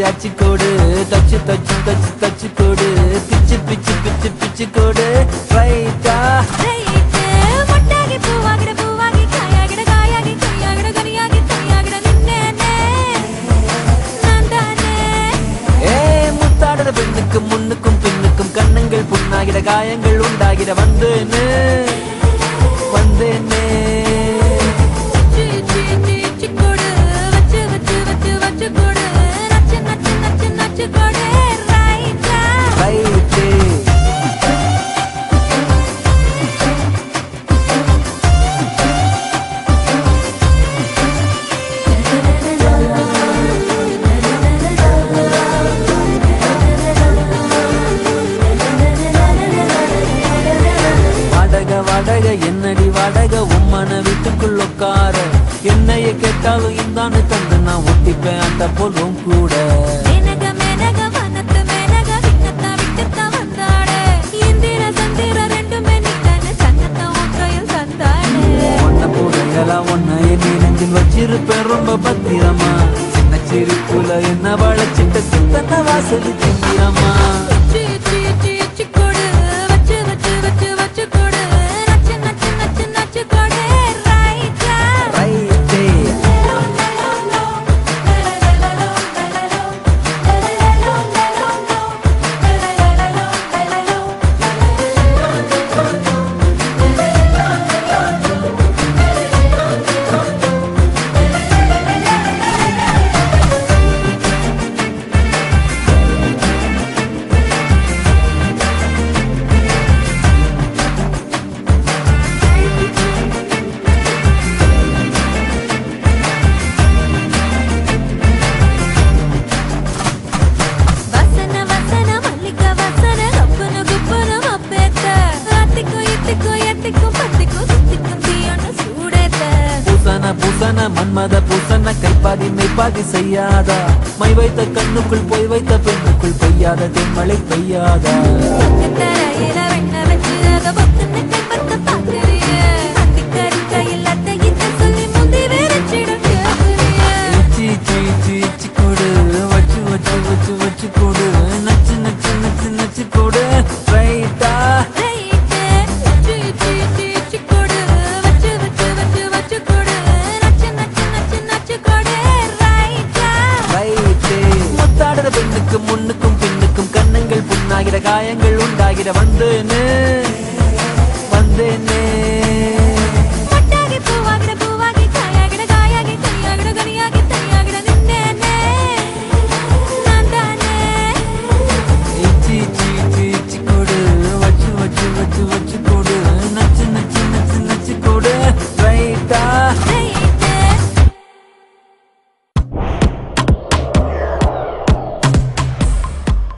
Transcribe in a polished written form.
அச்சு கோடு தச்சு தச்சு தச்சு தச்சு கோடு பிச்சு பிச்சு பிச்சு பிச்சு கோடு ரைட்டா முட்டாகி பூவாகிட பூவாகி காயாகிட காயாகி கையாகிட கனியாகி கையாகிட நின்னேனே நான் தானே. முத்தாடுற பெண்ணுக்கும் முன்னுக்கும் பின்னுக்கும் கண்ணங்கள் புண்ணாகிட காயங்கள் உண்டாகிட வந்தேனே வந்தேனே. வாடகை என்னடி வாடகை உம்மன வீட்டுக்குள்ள உட்கார என்னைய கேட்டாலும் இந்தான்னு தந்து நான் ஒட்டிப்பேன் அந்த போலும் கூட. ஒன்ன எண்ணி நெஞ்சில் வச்சிருப்பேன் ரொம்ப பத்திரமா சின்ன சிரிப்புல என்ன வளச்சிட்ட சித்தன வாசல் திங்கிறமா. பூசன மன்மத பூசன கைப்பாதி மெய்ப்பாதி செய்யாதா மை வைத்த கண்ணுக்குள் போய் வைத்த பெண்ணுக்குள் பெய்யாத தென்மழை பெய்யாதா. கொடு வச்சு வச்சு வச்சு வச்சு கொடு நச்சு நச்சு நச்சு நச்சு கொடு ரைட்டா. பெண்ணுக்கும் முன்னுக்கும் பின்னுக்கும் கண்ணங்கள் புண்ணாகிற காயங்கள் உண்டாகிற வந்தேனே வந்தேனே.